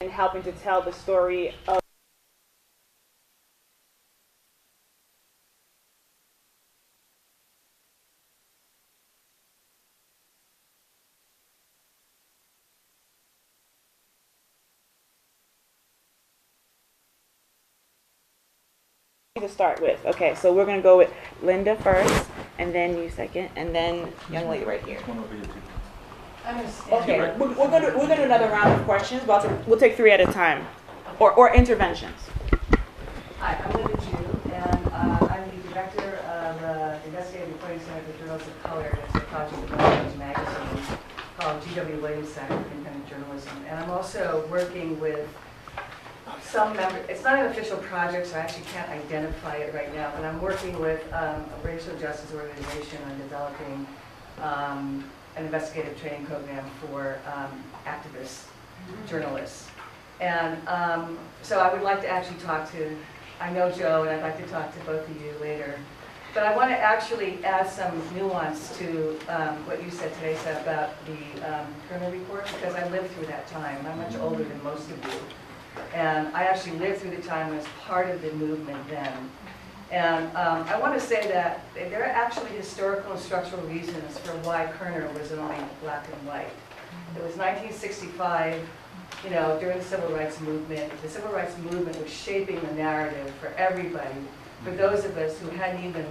in helping to tell the story of to start with. Okay, so we're gonna go with Linda first, and then you second, and then young lady right here. Okay, we're gonna do another round of questions, but we'll take 3 at a time, or interventions. Hi, I'm Linda Jew, and I'm the director of the Investigative Reporting Center for Journals of Color. It's a project development magazine called G.W. Williams Center for Independent Journalism. And I'm also working with some members. It's not an official project, so I actually can't identify it right now, but I'm working with a racial justice organization on developing an investigative training program for activists, journalists. And so I would like to actually talk to, I know Joe, and I'd like to talk to both of you later. But I want to actually add some nuance to what you said today, Seth, about the Kerner report, because I lived through that time. I'm much older than most of you. And I actually lived through the time and was part of the movement then. And I want to say that there are actually historical and structural reasons for why Kerner was only black and white. It was 1965, you know, during the Civil Rights Movement. The Civil Rights Movement was shaping the narrative for everybody, for those of us who hadn't even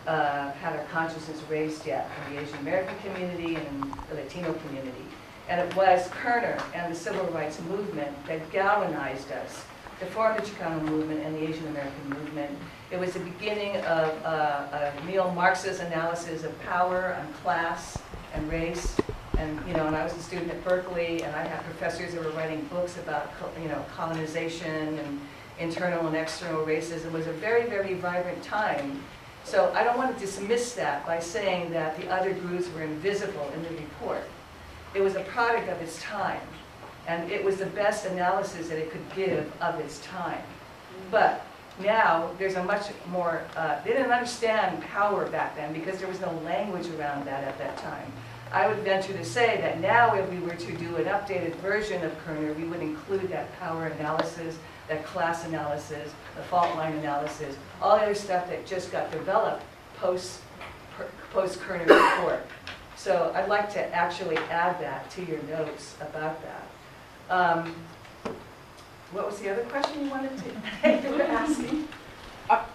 had our consciousness raised yet, in the Asian American community and in the Latino community. And it was Kerner and the Civil Rights Movement that galvanized us to form the Chicano movement and the Asian American movement. It was the beginning of a neo-Marxist analysis of power and class and race. And, you know, and I was a student at Berkeley, and I had professors that were writing books about, you know, colonization and internal and external racism. It was a very, very vibrant time. So I don't want to dismiss that by saying that the other groups were invisible in the report. It was a product of its time, and it was the best analysis that it could give of its time. But now there's a much more, they didn't understand power back then because there was no language around that at that time. I would venture to say that now if we were to do an updated version of Kerner, we would include that power analysis, that class analysis, the fault line analysis, all the other stuff that just got developed post-Kerner report. So I'd like to actually add that to your notes about that. What was the other question you wanted to you were asking?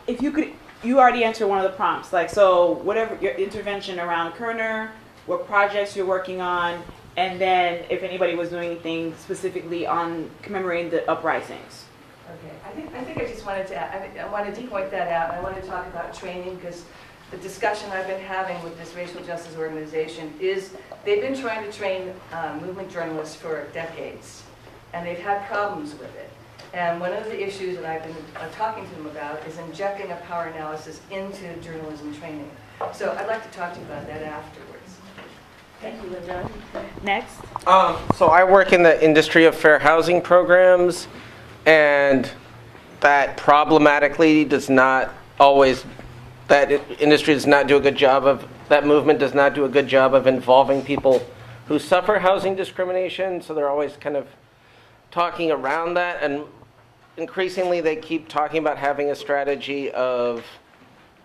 If you could, you already answered one of the prompts. Like, so whatever your intervention around Kerner, what projects you're working on, and then if anybody was doing anything specifically on commemorating the uprisings. Okay, I think I just wanted to add, I wanted to point that out. I wanted to talk about training because the discussion I've been having with this racial justice organization is they've been trying to train movement journalists for decades, and they've had problems with it. And one of the issues that I've been talking to them about is injecting a power analysis into journalism training. So I'd like to talk to you about that afterwards. Thank you, Linda. Next. So I work in the industry of fair housing programs, and that problematically does not always, that industry does not do a good job of, that movement does not do a good job of involving people who suffer housing discrimination, so they're always kind of talking around that, and increasingly they keep talking about having a strategy of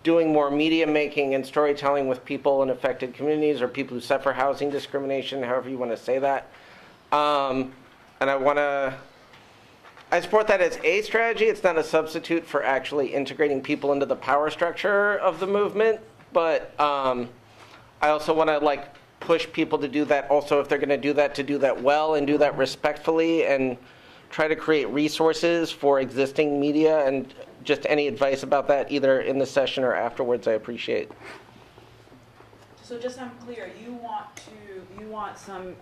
doing more media making and storytelling with people in affected communities or people who suffer housing discrimination, however you want to say that. And I support that as a strategy. It's not a substitute for actually integrating people into the power structure of the movement, but I also want to push people to do that also if they're going to do that well and do that respectfully, and try to create resources for existing media. And just any advice about that, either in the session or afterwards, I appreciate. So just so I'm clear, you want some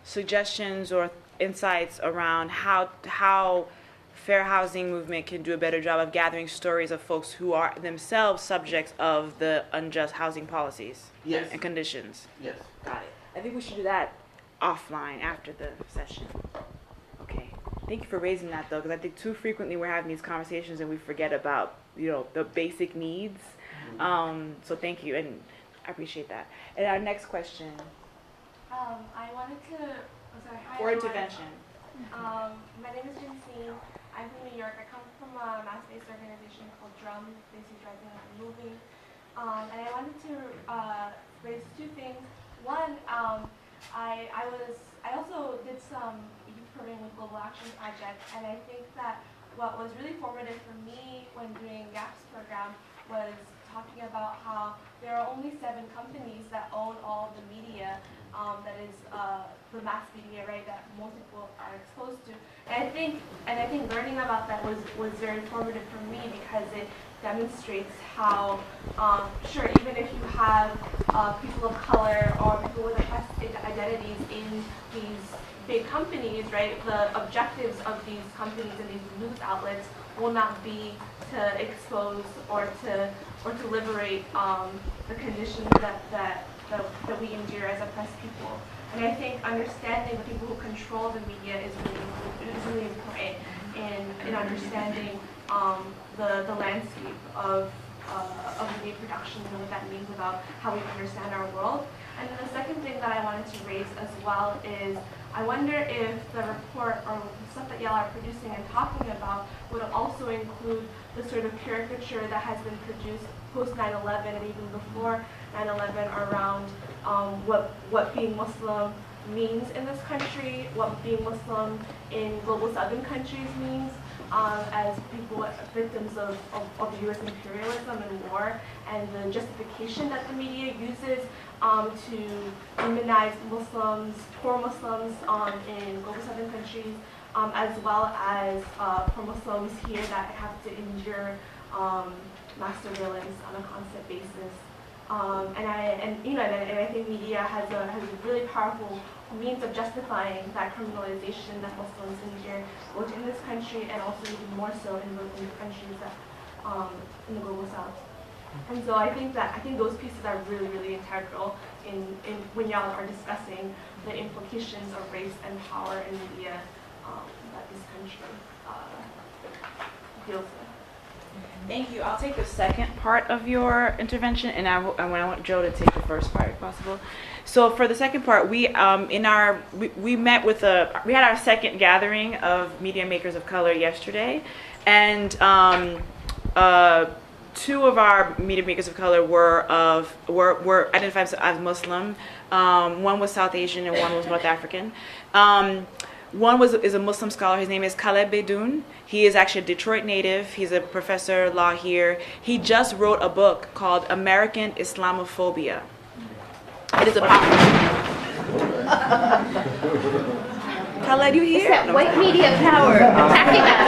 suggestions or insights around how fair housing movement can do a better job of gathering stories of folks who are themselves subjects of the unjust housing policies. Yes. And conditions. Yes. Got it. I think we should do that offline after the session. Okay. Thank you for raising that, though, because I think too frequently we're having these conversations and we forget about, the basic needs. So thank you, and I appreciate that. And our next question. I wanted to, For intervention. My name is Jinsine. I'm from New York. I come from a mass-based organization called DRUM, basically Driving Up and Moving. And I wanted to raise two things. One, I also did some youth programming with Global Action Project, and I think that what was really formative for me when doing GAPS program was talking about how there are only 7 companies that own all of the media that is the mass media, right, that most people are exposed to. And I think learning about that was very formative for me because it demonstrates how, sure, even if you have people of color or people with oppressed identities in these big companies, right, the objectives of these companies and these news outlets will not be to expose or to liberate the conditions that we endure as oppressed people. And I think understanding the people who control the media is really important in understanding the landscape of media production and what that means about how we understand our world. And then the second thing that I wanted to raise as well is I wonder if the report or the stuff that y'all are producing and talking about would also include the sort of caricature that has been produced post 9/11 and even before 9/11 around what being Muslim means in this country, what being Muslim in global southern countries means, as people victims of U.S. imperialism and war, and the justification that the media uses to demonize Muslims, poor Muslims in global southern countries, as well as poor Muslims here that have to endure mass surveillance on a constant basis. And I think media has a really powerful means of justifying that criminalization that Muslims endure both in this country and also even more so in the countries that in the global south. And so I think those pieces are really, really integral in when y'all are discussing the implications of race and power in media that this country deals with. Thank you. I'll take the second part of your intervention, and I want Joe to take the first part if possible. So for the second part, we met with we had our second gathering of media makers of color yesterday, and 2 of our media makers of color were identified as Muslim. One was South Asian and one was North African. One is a Muslim scholar. His name is Khaled Beydoun. He is actually a Detroit native. He's a professor of law here. He just wrote a book called American Islamophobia. It is about Khaled, you here? It's that white media power attacking us.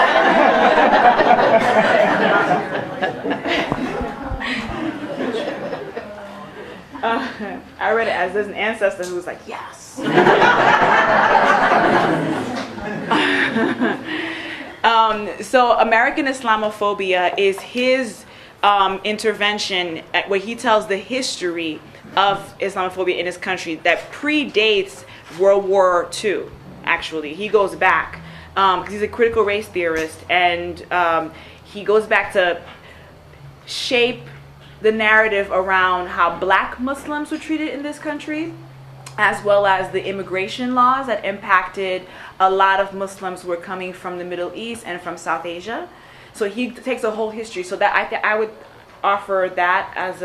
I read it as there's an ancestor who was like, yes. So American Islamophobia is his intervention where he tells the history of Islamophobia in his country that predates World War II, actually. He goes back, because he's a critical race theorist, and he goes back to shape the narrative around how black Muslims were treated in this country, as well as the immigration laws that impacted a lot of Muslims who were coming from the Middle East and from South Asia. So he takes a whole history. So that I would offer that as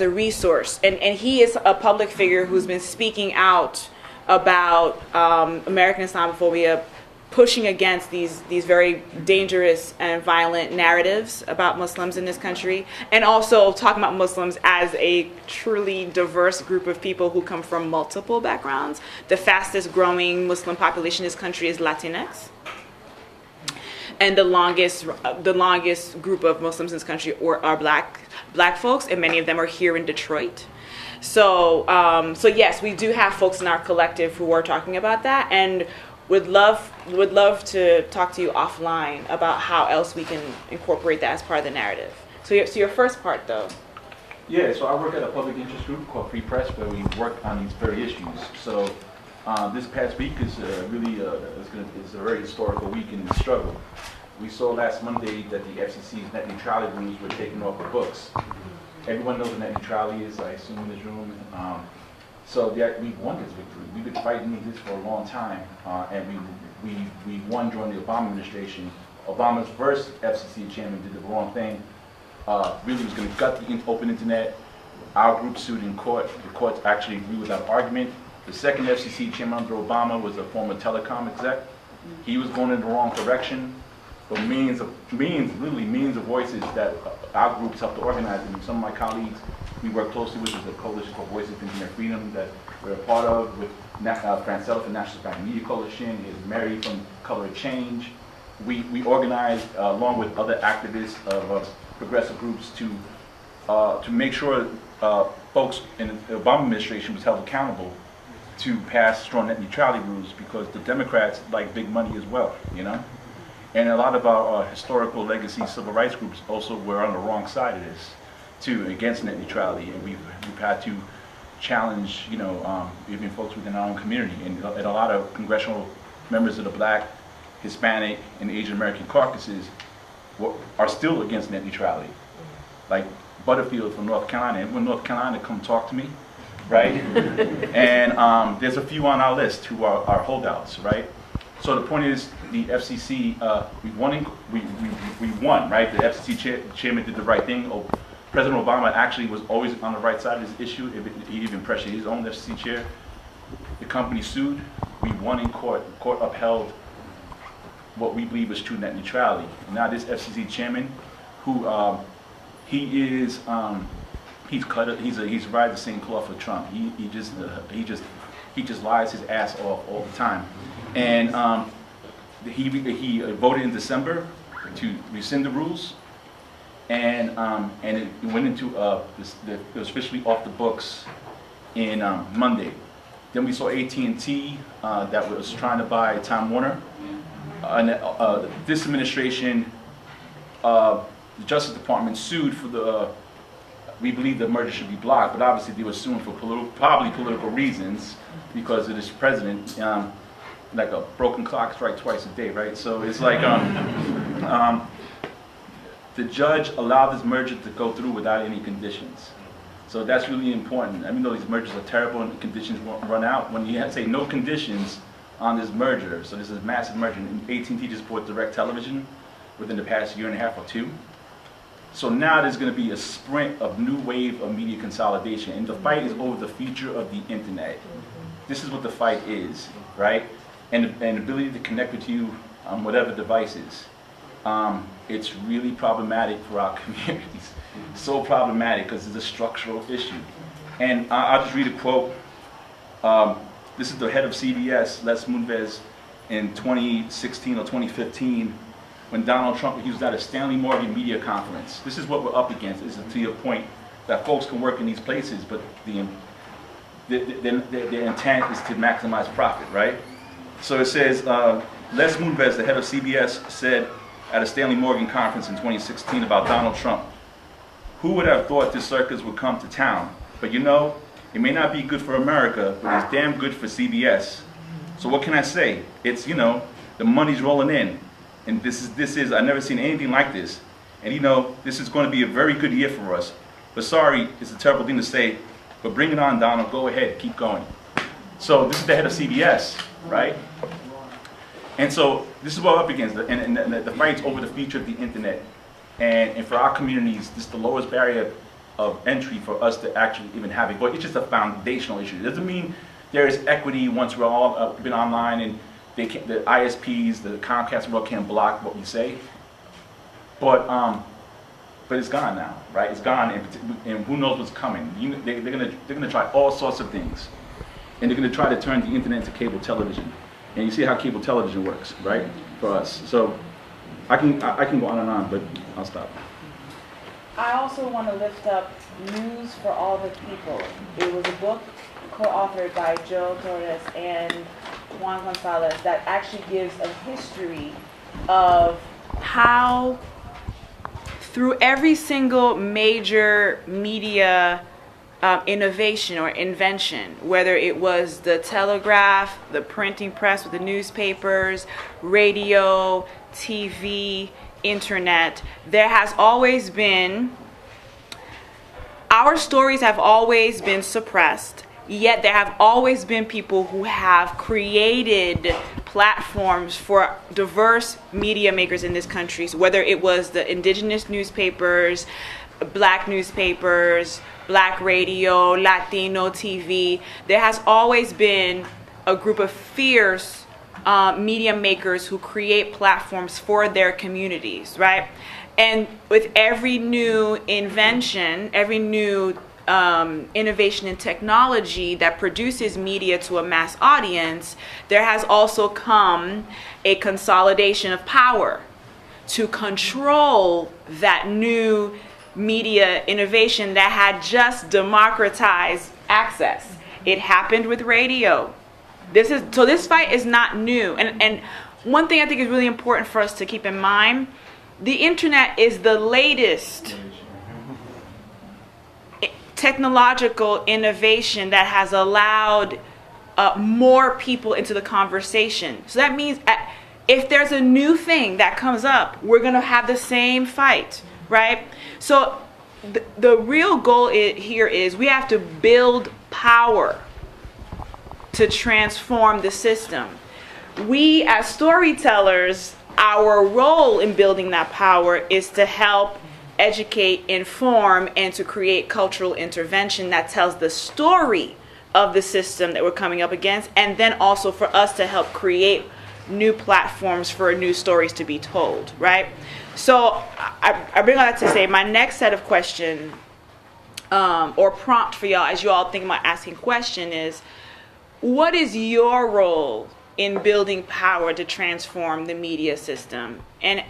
a resource. And he is a public figure who's been speaking out about American Islamophobia, pushing against these very dangerous and violent narratives about Muslims in this country, and also talking about Muslims as a truly diverse group of people who come from multiple backgrounds. The fastest growing Muslim population in this country is Latinx, and the longest group of Muslims in this country are black folks, and many of them are here in Detroit. So yes, we do have folks in our collective who are talking about that, and would love to talk to you offline about how else we can incorporate that as part of the narrative. So your first part, though. Yeah, so I work at a public interest group called Free Press, where we work on these very issues. So this past week is really is a very historical week in the struggle. We saw last Monday that the FCC's net neutrality rules were taken off the books. Everyone knows what net neutrality is, I assume, in this room. So we won this victory. We've been fighting this for a long time, and we won during the Obama administration. Obama's first FCC chairman did the wrong thing. Really was going to gut the open internet. Our group sued in court. The courts actually agreed without argument. The second FCC chairman under Obama was a former telecom exec. He was going in the wrong direction. But millions of voices that our groups helped to organize, and some of my colleagues we work closely with is a coalition called Voices of Internet Freedom that we're a part of, with Francella from National Hispanic Media Coalition, is Mary from Color of Change. We organized along with other activists of progressive groups to make sure folks in the Obama administration was held accountable to pass strong net neutrality rules, because the Democrats like big money as well, you know? And a lot of our historical legacy civil rights groups also were on the wrong side of this, too, against net neutrality. And we've had to challenge, you know, even folks within our own community. And a lot of congressional members of the Black, Hispanic, and Asian American caucuses are still against net neutrality. Like Butterfield from North Carolina. And when North Carolina come talk to me, right? And there's a few on our list who are holdouts, right? So the point is, the FCC, we won, right? The FCC chairman did the right thing. President Obama actually was always on the right side of this issue. He even pressured his own FCC chair. The company sued. We won in court. The court upheld what we believe is true net neutrality. Now this FCC chairman, who he's riding the same cloth for Trump. He just lies his ass off all the time. And he voted in December to rescind the rules, and it went into it was officially off the books in Monday. Then we saw AT&T that was trying to buy Time Warner. And this administration, the Justice Department sued for we believe the merger should be blocked, but obviously they were suing for probably political reasons, because of this president. Like a broken clock strikes twice a day, right? So it's like the judge allowed this merger to go through without any conditions. So that's really important. Even though these mergers are terrible and the conditions won't run out, when you say no conditions on this merger, so this is a massive merger, and AT&T just bought Direct Television within the past year and a half or two. So now there's going to be a sprint of new wave of media consolidation, and the fight is over the future of the internet. This is what the fight is, right? And the ability to connect with you on whatever devices. It's really problematic for our communities. So problematic because it's a structural issue. And I'll just read a quote. This is the head of CBS, Les Moonves, in 2016 or 2015, when Donald Trump, he was at a Stanley Morgan media conference. This is what we're up against, is to your point, that folks can work in these places, but their intent is to maximize profit, right? So it says, Les Moonves, the head of CBS, said at a Stanley Morgan conference in 2016 about Donald Trump, "Who would have thought this circus would come to town? But you know, it may not be good for America, but it's damn good for CBS. So what can I say? It's, you know, the money's rolling in. And this is, I've never seen anything like this. And you know, this is going to be a very good year for us. But sorry, it's a terrible thing to say, but bring it on, Donald, go ahead, keep going." So this is the head of CBS, right? And so this is what we're up against, and the fight's over the future of the internet. And for our communities, this is the lowest barrier of entry for us to actually even have it. But it's just a foundational issue. It doesn't mean there is equity once we're all been online and the ISPs, the Comcast world can't block what we say. But it's gone now, right? It's gone, and who knows what's coming? They're gonna try all sorts of things, and they're gonna try to turn the internet into cable television. And you see how cable television works, right? For us. So I can go on and on, but I'll stop. I also want to lift up News for All the People. It was a book co-authored by Joe Torres and Juan Gonzalez that actually gives a history of how through every single major media innovation or invention, whether it was the telegraph, the printing press with the newspapers, radio, TV, internet, there has always been, our stories have always been suppressed Yet there have always been people who have created platforms for diverse media makers in this country. So whether it was the indigenous newspapers, black newspapers, black radio, Latino TV, there has always been a group of fierce media makers who create platforms for their communities, right? And with every new invention, every new innovation in technology that produces media to a mass audience, there has also come a consolidation of power to control that new media innovation that had just democratized access. It happened with radio. This fight is not new. And one thing I think is really important for us to keep in mind, the internet is the latest technological innovation that has allowed more people into the conversation. So that means if there's a new thing that comes up, we're going to have the same fight, right? So the real goal here is we have to build power to transform the system. We as storytellers, our role in building that power is to help educate, inform, and to create cultural intervention that tells the story of the system that we're coming up against, and then also for us to help create new platforms for new stories to be told, right? So I bring all that to say my next set of question or prompt for y'all as you all think about asking question is, what is your role in building power to transform the media system? And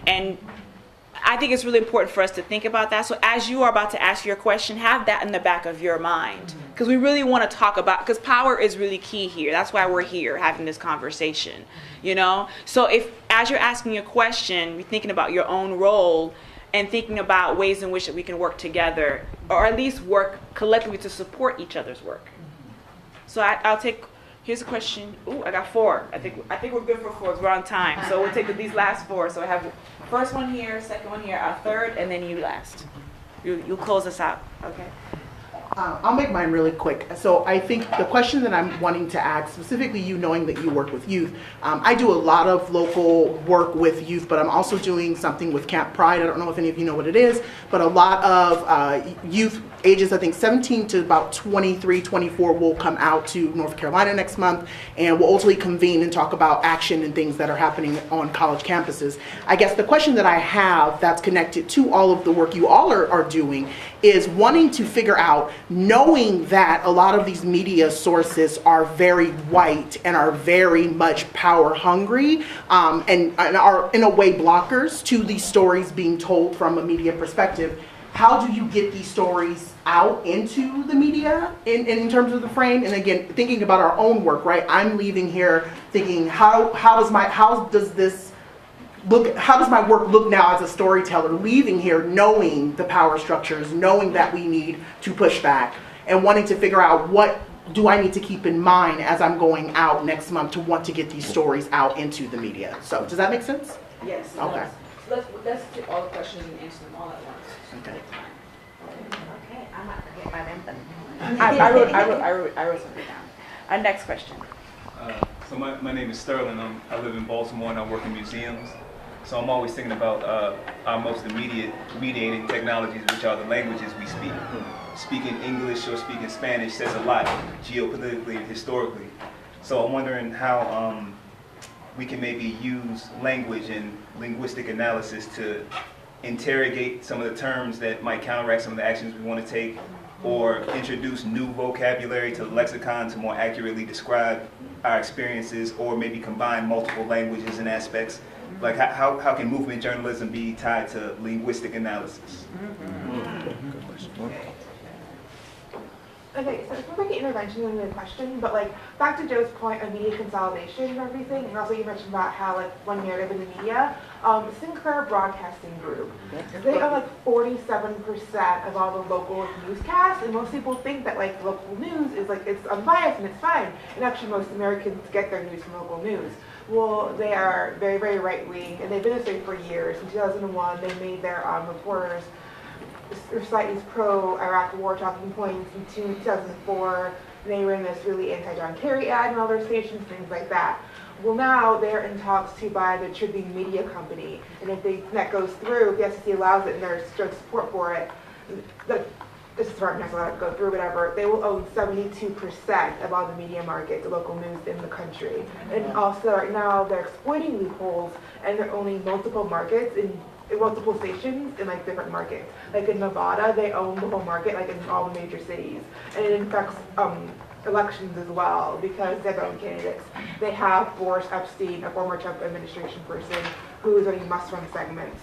I think it's really important for us to think about that. So as you are about to ask your question, have that in the back of your mind. Because we really want to talk about, because power is really key here. That's why we're here having this conversation, you know? So if, as you're asking your question, you're thinking about your own role and thinking about ways in which that we can work together, or at least work collectively to support each other's work. So I'll take, here's a question. Ooh, I got 4. I think we're good for 4 because we're on time. So we'll take these last 4. So I have first one here, second one here, our third, and then you last. You'll close us out, okay? I'll make mine really quick. So I think the question that I'm wanting to ask, specifically you knowing that you work with youth, I do a lot of local work with youth, but I'm also doing something with Camp Pride. I don't know if any of you know what it is, but a lot of youth ages, I think 17 to about 23, 24 will come out to North Carolina next month, and we'll ultimately convene and talk about action and things that are happening on college campuses. I guess the question that I have that's connected to all of the work you all are doing is wanting to figure out, knowing that a lot of these media sources are very white and are very much power hungry and are in a way blockers to these stories being told from a media perspective. How do you get these stories out into the media in terms of the frame? And again, thinking about our own work, right? I'm leaving here thinking, how does my work look now as a storyteller, leaving here knowing the power structures, knowing that we need to push back, and wanting to figure out what do I need to keep in mind as I'm going out next month to want to get these stories out into the media. So does that make sense? Yes. Okay. Let's take all the questions and answer them all at once. Okay. Okay, I'm not gonna get my them. I wrote something down. Our next question. So my name is Sterling. I live in Baltimore and I work in museums. So I'm always thinking about our most immediate mediating technologies, which are the languages we speak. Speaking English or speaking Spanish says a lot geopolitically and historically. So I'm wondering how we can maybe use language and linguistic analysis to interrogate some of the terms that might counteract some of the actions we want to take, or introduce new vocabulary to the lexicon to more accurately describe our experiences, or maybe combine multiple languages and aspects. Like how can movement journalism be tied to linguistic analysis? Okay, so it's not like an intervention in the question, but like back to Joe's point of media consolidation and everything, and also you mentioned about how like one narrative in the media, Sinclair Broadcasting Group, they own like 47% of all the local newscasts, and most people think that like local news is like it's unbiased and it's fine, and actually most Americans get their news from local news. Well, they are very, very right-wing, and they've been this way for years. In 2001, they made their reporters recite these pro-Iraq war talking points in 2004. They ran this really anti-John Kerry ad in all their stations, things like that. Well, now they're in talks to buy the Tribune Media Company, and if that goes through, if the FCC allows it and there's strong support for it, this is hard, not allowed to go through, whatever, they will own 72% of all the media market, the local news in the country. And also, right now, they're exploiting loopholes, and they're owning multiple markets in multiple stations in like different markets. Like in Nevada, they own the whole market, like in all the major cities, and it affects elections as well because they have their own candidates. They have Boris Epstein, a former Trump administration person, who is running must-run segments.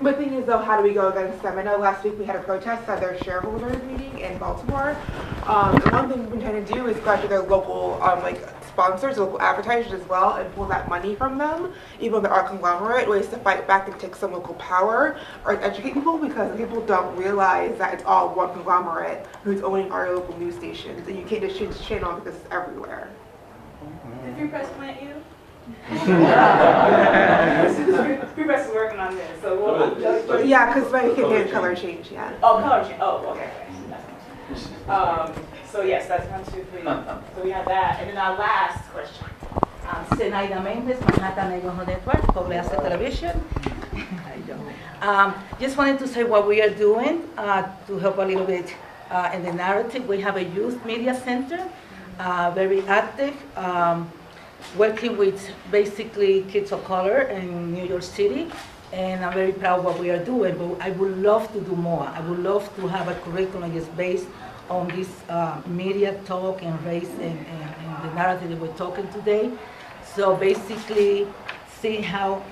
But the thing is, though, how do we go against them? I know last week we had a protest at their shareholders meeting in Baltimore. And one thing we've been trying to do is go after their local sponsors, local advertisers as well, and pull that money from them, even though they're a conglomerate, ways to fight back and take some local power or educate people, because people don't realize that it's all one conglomerate who's owning our local news stations, and you can't just change the channel because it's everywhere. Did Free Press plant you? Free Press is working on this, so we'll. Yeah, because my campaign color change, yeah. Oh, color change. Oh, okay. So yes, that's 1, 2, 3. So we have that, and then our last question. Zenaida Mendes, Manhattan Neighborhood Network, Public Access Television. Just wanted to say what we are doing to help a little bit in the narrative. We have a youth media center, very active, working with basically kids of color in New York City. And I'm very proud of what we are doing, but I would love to do more. I would love to have a curriculum just based on this media talk and race and the narrative that we're talking today. So basically, see how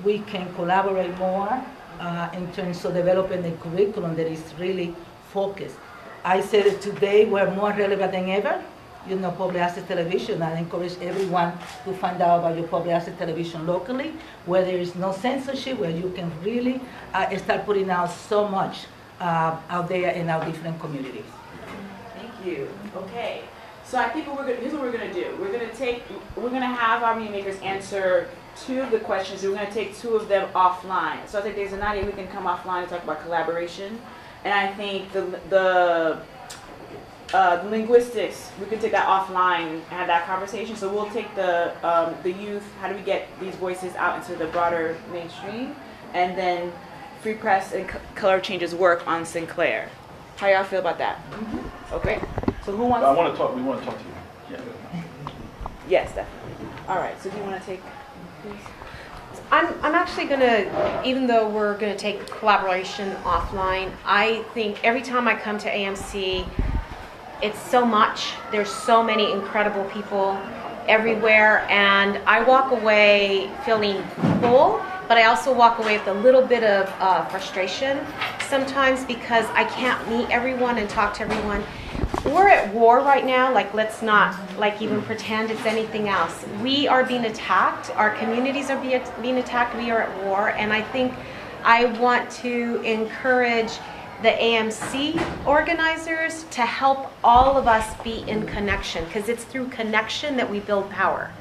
we can collaborate more in terms of developing a curriculum that is really focused. I said it today, we're more relevant than ever. You know, public access television. I encourage everyone to find out about your public access television locally, where there is no censorship, where you can really start putting out so much out there in our different communities. Thank you. Okay. So I think here's what we're gonna do. We're gonna have our meeting makers answer 2 of the questions. We're gonna take 2 of them offline. So I think there's an idea we can come offline and talk about collaboration. And I think the linguistics, we can take that offline and have that conversation. So we'll take the youth, how do we get these voices out into the broader mainstream, and then Free Press and color changes work on Sinclair. How y'all feel about that? Mm-hmm. Okay. So who wants? We want to talk to you. Yeah. Yes, definitely. All right. So do you want to take? Please? I'm actually going to, even though we're going to take collaboration offline, I think every time I come to AMC, it's so much. There's so many incredible people everywhere, and I walk away feeling full, but I also walk away with a little bit of frustration sometimes because I can't meet everyone and talk to everyone. We're at war right now, let's not even pretend it's anything else. We are being attacked, our communities are being attacked, we are at war, and I think I want to encourage the AMC organizers to help all of us be in connection, because it's through connection that we build power.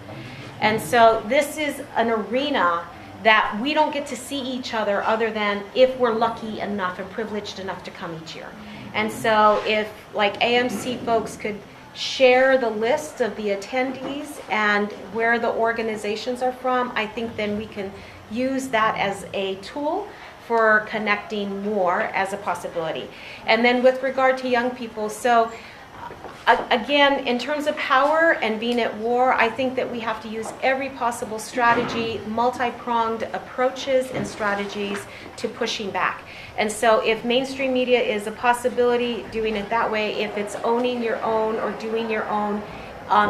And so this is an arena that we don't get to see each other than if we're lucky enough and privileged enough to come each year. And so if AMC folks could share the list of the attendees and where the organizations are from, I think then we can use that as a tool for connecting more as a possibility. And then with regard to young people, so again, in terms of power and being at war, I think that we have to use every possible strategy, multi-pronged approaches and strategies to pushing back. And so if mainstream media is a possibility, doing it that way, if it's owning your own or doing your own,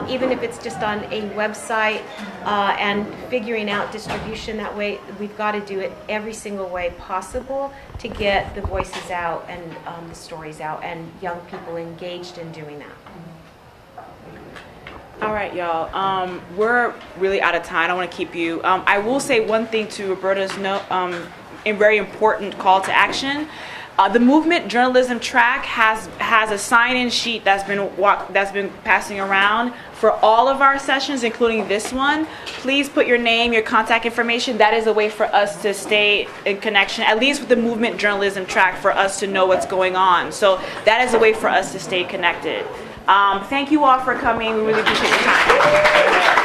even if it's just on a website and figuring out distribution that way, we've got to do it every single way possible to get the voices out and the stories out and young people engaged in doing that. All right, y'all. We're really out of time. I don't want to keep you. I will say one thing to Roberta's note, a very important call to action. The movement journalism track has a sign-in sheet that's been passing around for all of our sessions, including this one. Please put your name, your contact information. That is a way for us to stay in connection, at least with the movement journalism track, for us to know what's going on. So that is a way for us to stay connected. Thank you all for coming. We really appreciate your time.